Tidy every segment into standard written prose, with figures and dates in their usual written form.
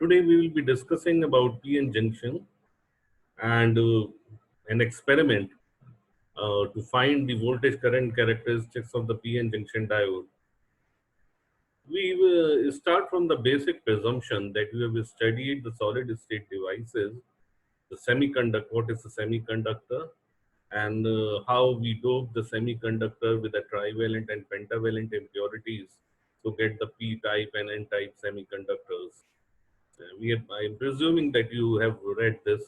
Today we will be discussing about PN junction and an experiment to find the voltage current characteristics of the PN junction diode. We will start from the basic presumption that we have studied the solid state devices, the semiconductor, what is the semiconductor, and how we dope the semiconductor with the trivalent and pentavalent impurities to get the p-type and n-type semiconductors. I'm presuming that you have read this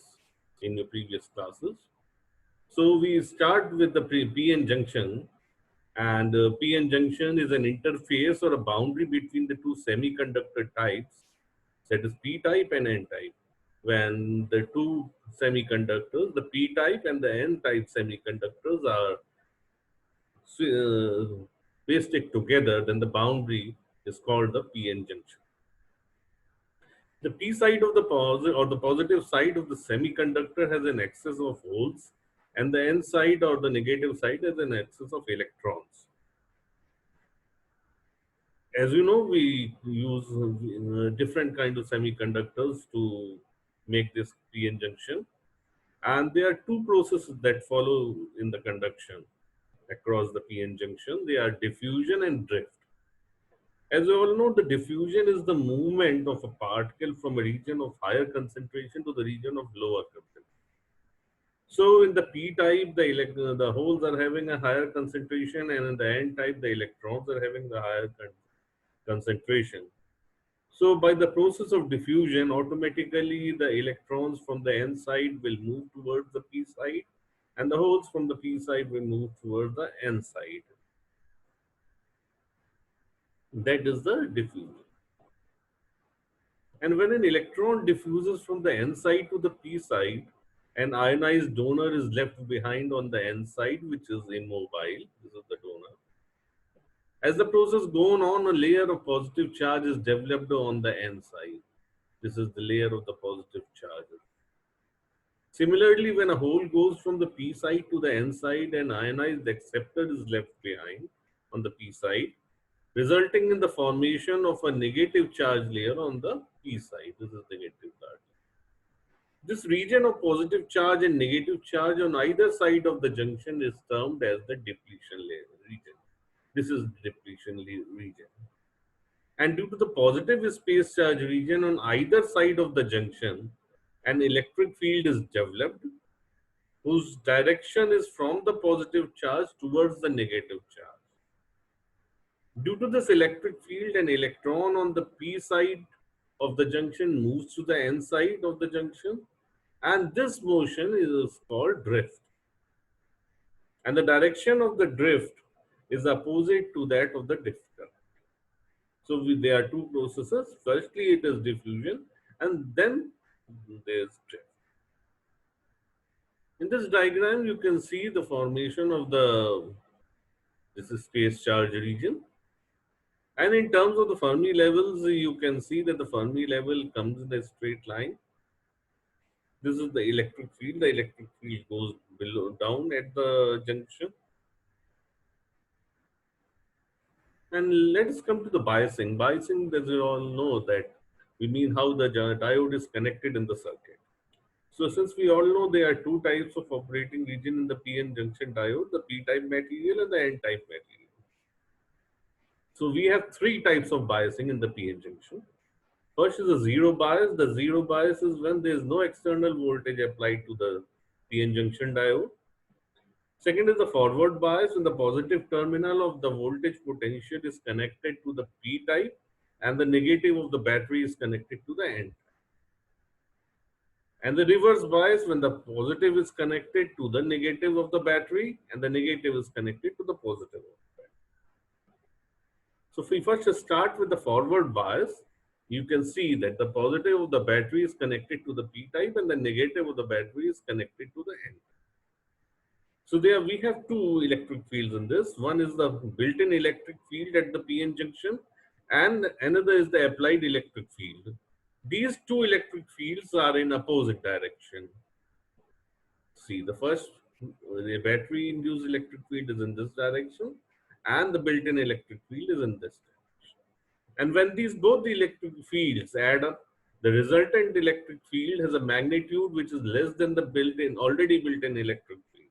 in your previous classes. So we start with the PN junction, and PN junction is an interface or a boundary between the two semiconductor types, that is p-type and n-type. When the two semiconductors, the p-type and the n-type semiconductors are uh, pasted together, then the boundary is called the PN junction. The p side of the positive or the positive side of the semiconductor has an excess of holes, and the n side or the negative side has an excess of electrons. As you know, we use different kinds of semiconductors to make this PN junction, and there are two processes that follow in the conduction across the PN junction. They are diffusion and drift. As you all know, the diffusion is the movement of a particle from a region of higher concentration to the region of lower concentration. So in the p-type, the holes are having a higher concentration, and in the n-type, the electrons are having the higher concentration. So by the process of diffusion, automatically the electrons from the n side will move towards the p side, and the holes from the p side will move towards the n side. That is the diffusion. And when an electron diffuses from the n side to the p side, an ionized donor is left behind on the n side, which is immobile. This is the donor. As the process goes on, a layer of positive charge is developed on the n side. This is the layer of the positive charge. Similarly, when a hole goes from the p side to the n side, an ionized acceptor is left behind on the p side, resulting in the formation of a negative charge layer on the p side. This is negative charge. This region of positive charge and negative charge on either side of the junction is termed as the depletion layer region. This is the depletion region. And due to the positive space charge region on either side of the junction, an electric field is developed whose direction is from the positive charge towards the negative charge. Due to this electric field, an electron on the p side of the junction moves to the n side of the junction, and this motion is called drift. And the direction of the drift is opposite to that of the diffusion. So there are two processes. Firstly, it is diffusion, and then there is drift. In this diagram, you can see the formation of this is space charge region. And in terms of the Fermi levels, you can see that the Fermi level comes in a straight line. This is the electric field. The electric field goes below down at the junction. And let us come to the biasing. Biasing, as you all know, that we mean how the diode is connected in the circuit. So since we all know there are two types of operating region in the PN junction diode, the p-type material and the n-type material. So we have three types of biasing in the PN junction. First is the zero bias. The zero bias is when there is no external voltage applied to the PN junction diode. Second is the forward bias, when the positive terminal of the voltage potential is connected to the P type and the negative of the battery is connected to the N type. And the reverse bias, when the positive is connected to the negative of the battery and the negative is connected to the positive of the battery. So if we first start with the forward bias, you can see that the positive of the battery is connected to the P type and the negative of the battery is connected to the N type. So there we have two electric fields in this. One is the built-in electric field at the PN junction, and another is the applied electric field. These two electric fields are in opposite direction. See, the first, the battery induced electric field is in this direction, and the built-in electric field is in this direction. And when these both the electric fields add up, The resultant electric field has a magnitude which is less than the already built-in electric field.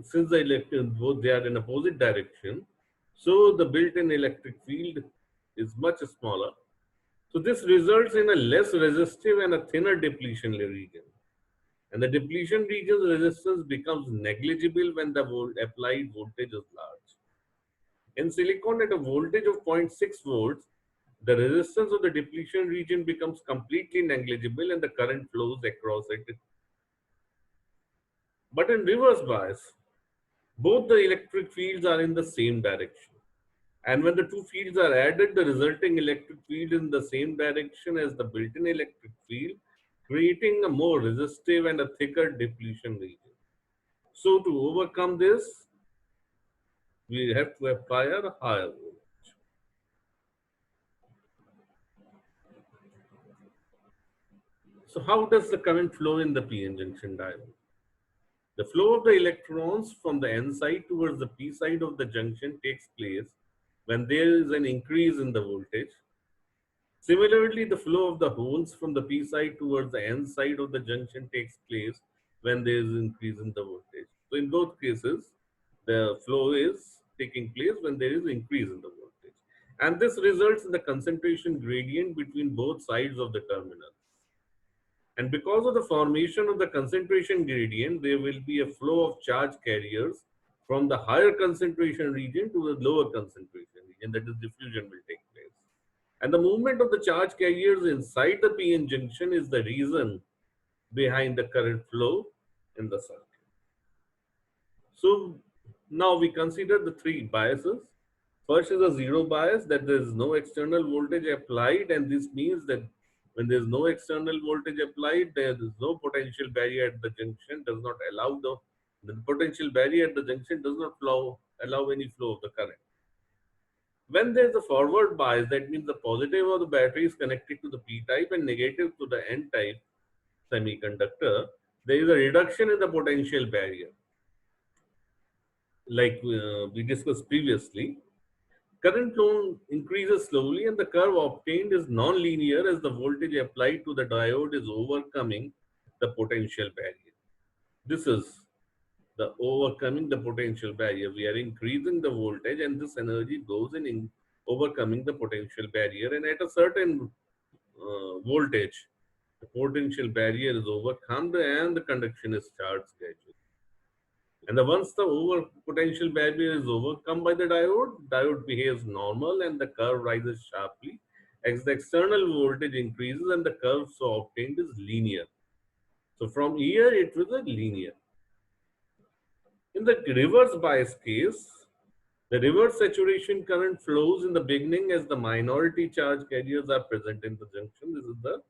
Since the electron both they are in opposite direction, so the built-in electric field is much smaller. So this results in a less resistive and a thinner depletion region. And the depletion region's resistance becomes negligible when the applied voltage is large. In silicon, at a voltage of 0.6 volts, the resistance of the depletion region becomes completely negligible and the current flows across it. But in reverse bias, both the electric fields are in the same direction. And when the two fields are added, the resulting electric field is in the same direction as the built-in electric field, creating a more resistive and a thicker depletion region. So to overcome this, we have to apply a higher voltage. So how does the current flow in the PN junction diode? The flow of the electrons from the N side towards the P side of the junction takes place when there is an increase in the voltage. Similarly, the flow of the holes from the P side towards the N side of the junction takes place when there is increase in the voltage. So in both cases, the flow is taking place when there is increase in the voltage. And this results in the concentration gradient between both sides of the terminal. And because of the formation of the concentration gradient, there will be a flow of charge carriers from the higher concentration region to the lower concentration region, that is diffusion will take place. And the movement of the charge carriers inside the PN junction is the reason behind the current flow in the circuit. So now we consider the three biases. First is a zero bias, that there is no external voltage applied, and this means that when there is no external voltage applied, there is no potential barrier at the junction, does not allow the potential barrier at the junction does not allow any flow of the current. When there is a forward bias, that means the positive of the battery is connected to the P-type and negative to the N-type semiconductor, there is a reduction in the potential barrier. Like we discussed previously, current flow increases slowly and the curve obtained is non-linear as the voltage applied to the diode is overcoming the potential barrier. This is the overcoming the potential barrier. We are increasing the voltage and this energy goes in overcoming the potential barrier, and at a certain voltage, the potential barrier is overcome and the conduction is charged gradually. And once the potential barrier is overcome by the diode behaves normal and the curve rises sharply as the external voltage increases and the curve so obtained is linear. So from here it was a linear. In the reverse bias case, the reverse saturation current flows in the beginning as the minority charge carriers are present in the junction. This is the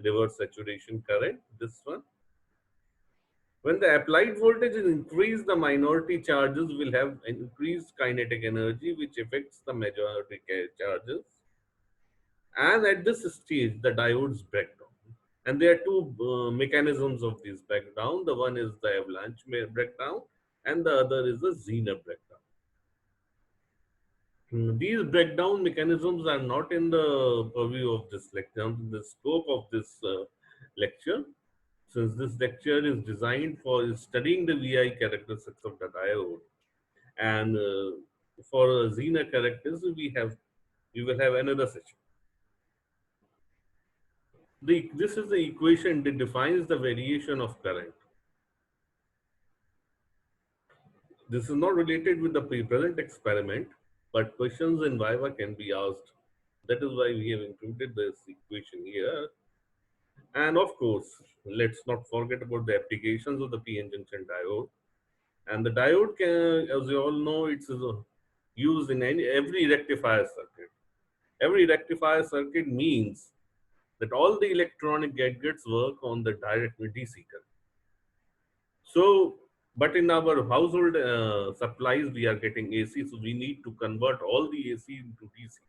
reverse saturation current, this one. When the applied voltage is increased, the minority charges will have increased kinetic energy, which affects the majority charges. And at this stage, the diodes break down. And there are two mechanisms of this breakdown. The one is the avalanche breakdown, and the other is the Zener breakdown. These breakdown mechanisms are not in the purview of this lecture, in the scope of this lecture. Since this lecture is designed for studying the VI characteristics of the diode, and for Zener characteristics, we will have another session. This is the equation that defines the variation of current. This is not related with the present experiment, but questions in Viva can be asked. That is why we have included this equation here. And of course, let's not forget about the applications of the PN junction diode. And the diode can, as you all know, it's used in every rectifier circuit. Every rectifier circuit means that all the electronic gadgets work on the direct DC current. So, but in our household supplies, we are getting AC, so we need to convert all the AC into DC.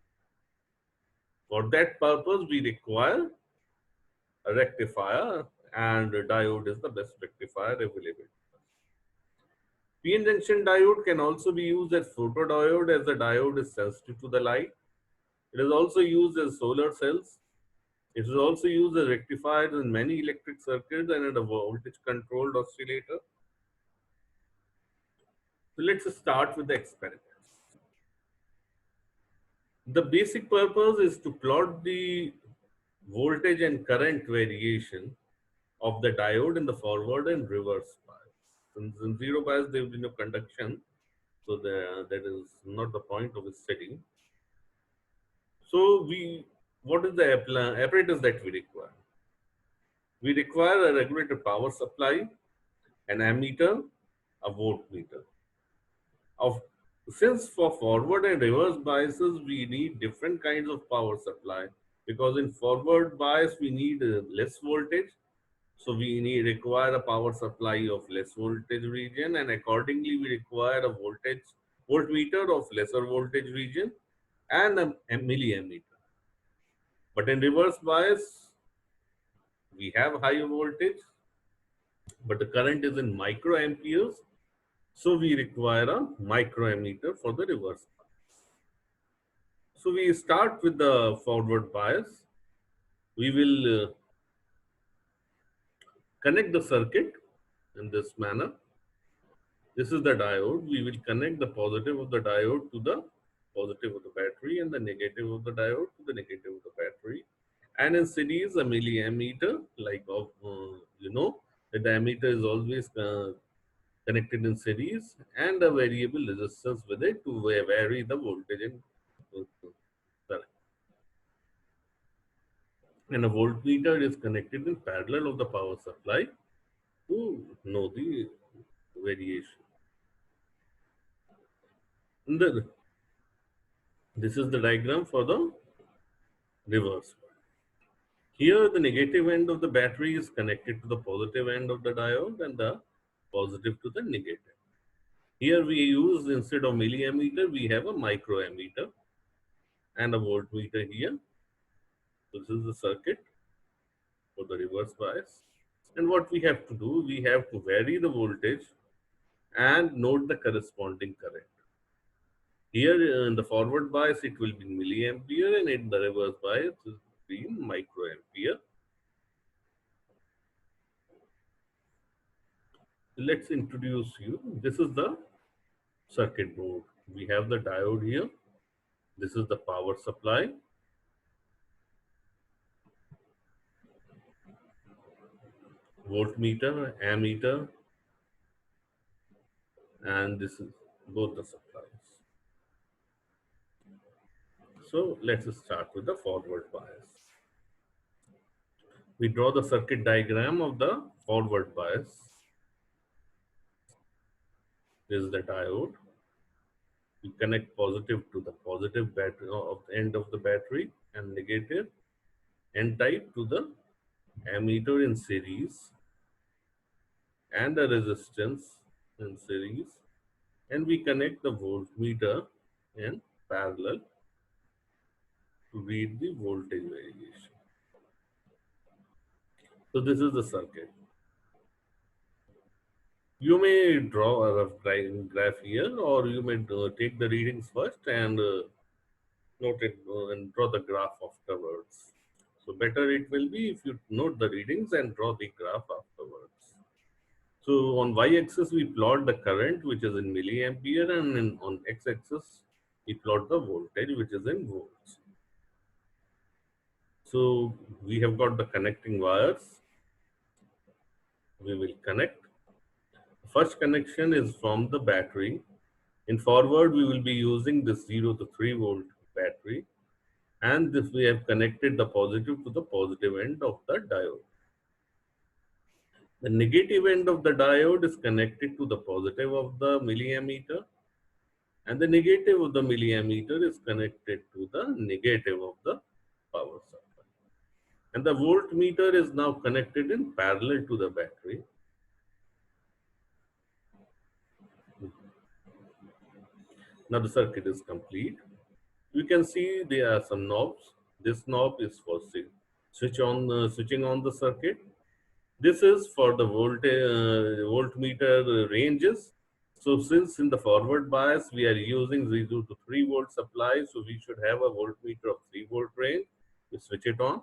For that purpose, we require a rectifier, and a diode is the best rectifier available. PN junction diode can also be used as photodiode as the diode is sensitive to the light. It is also used as solar cells. It is also used as rectifiers in many electric circuits and in a voltage controlled oscillator. So let's start with the experiment. The basic purpose is to plot the voltage and current variation of the diode in the forward and reverse bias. Since in zero bias there will be no conduction, so that is not the point of the study. So what is the apparatus that we require? We require a regulated power supply, an ammeter, a voltmeter. Of since for forward and reverse biases we need different kinds of power supply, because in forward bias we need less voltage, so we require a power supply of less voltage region, and accordingly we require a voltmeter of lesser voltage region and a milliammeter. But in reverse bias we have higher voltage, but the current is in microamperes, so we require a microammeter for the reverse bias. So we start with the forward bias. We will connect the circuit in this manner. This is the diode. We will connect the positive of the diode to the positive of the battery and the negative of the diode to the negative of the battery. And in series, a milliammeter, like the diameter is always connected in series, and a variable resistance with it to vary the voltage and current. And a voltmeter is connected in parallel of the power supply to know the variation. This is the diagram for the reverse. Here, the negative end of the battery is connected to the positive end of the diode and the positive to the negative. Here we use, instead of milliammeter, we have a microammeter and a voltmeter here. This is the circuit for the reverse bias. And what we have to do, we have to vary the voltage and note the corresponding current. Here in the forward bias, it will be milliampere, and in the reverse bias, it will be in microampere. Let's introduce you. This is the circuit board. We have the diode here. This is the power supply. Voltmeter, ammeter, and this is both the supplies. So let's start with the forward bias. We draw the circuit diagram of the forward bias. This is the diode. We connect positive to the positive battery of the end of the battery and negative N-type to the ammeter in series and a resistance in series, and we connect the voltmeter in parallel to read the voltage variation. So this is the circuit. You may draw a rough graph here, or you may take the readings first and note it and draw the graph afterwards. So better it will be if you note the readings and draw the graph afterwards. So on y-axis we plot the current, which is in milliampere, and on x-axis we plot the voltage, which is in volts. So we have got the connecting wires. We will connect. First connection is from the battery. In forward, we will be using this 0 to 3 volt battery, and this we have connected the positive to the positive end of the diode. The negative end of the diode is connected to the positive of the milliammeter, and the negative of the milliammeter is connected to the negative of the power supply. And the voltmeter is now connected in parallel to the battery. Now the circuit is complete. You can see there are some knobs. This knob is for switching on the circuit. This is for the voltmeter ranges, So since in the forward bias we are using 0 to 3 volt supply, so we should have a voltmeter of 3 volt range. We switch it on.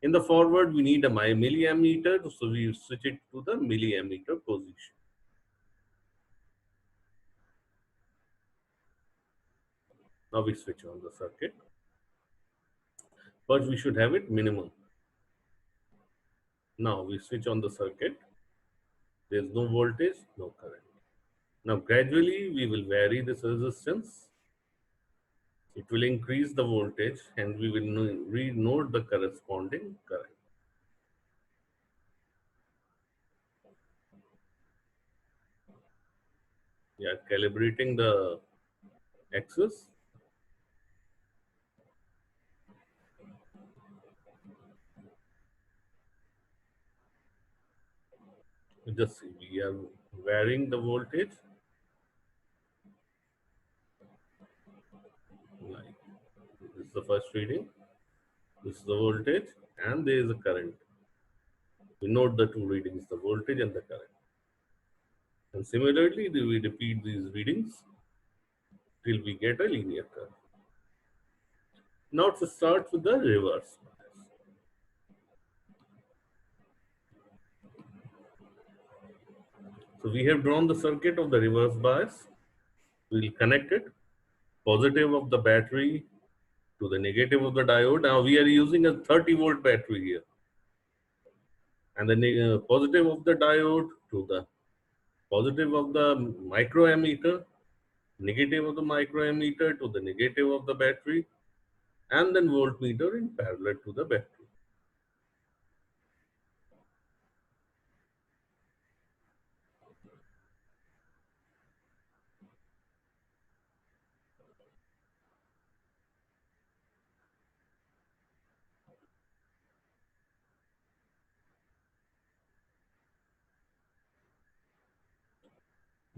In the forward we need a milliammeter, so we switch it to the milliammeter position. Now we switch on the circuit, but we should have it minimum. Now we switch on the circuit. There is no voltage, no current. Now gradually we will vary this resistance. It will increase the voltage and we will re-note the corresponding current. We are calibrating the axis. Just see, we are varying the voltage. Like this is the first reading. This is the voltage, and there is a current. We note the two readings, the voltage and the current. And similarly, we repeat these readings till we get a linear curve. Now to start with the reverse bias. So we have drawn the circuit of the reverse bias. We will connect it, positive of the battery to the negative of the diode. Now we are using a 30 volt battery here. And the positive of the diode to the positive of the microammeter, negative of the microammeter to the negative of the battery, and then voltmeter in parallel to the battery.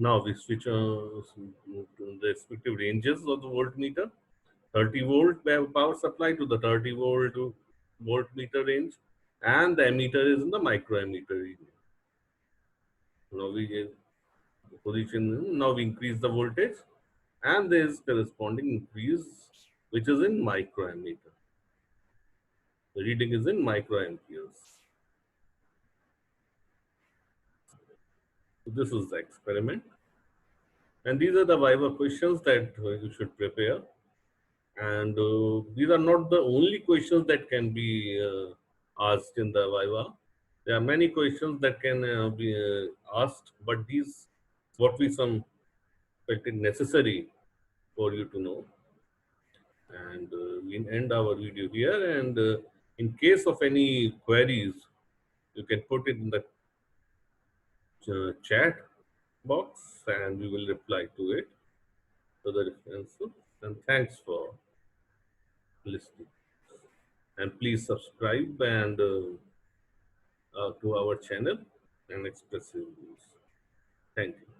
Now we switch to the respective ranges of the voltmeter. 30 volt power supply to the 30 voltmeter range, and the emitter is in the microammeter region. Now we position, now we increase the voltage, and there is corresponding increase which is in microammeter. The reading is in microamperes. So this is the experiment. And these are the Viva questions that you should prepare. And these are not the only questions that can be asked in the Viva. There are many questions that can be asked, but these, what we some felt it necessary for you to know. And we end our video here. And in case of any queries, you can put it in the chat box and we will reply to it to the answer. And thanks for listening. And please subscribe and to our channel and express your views. Thank you.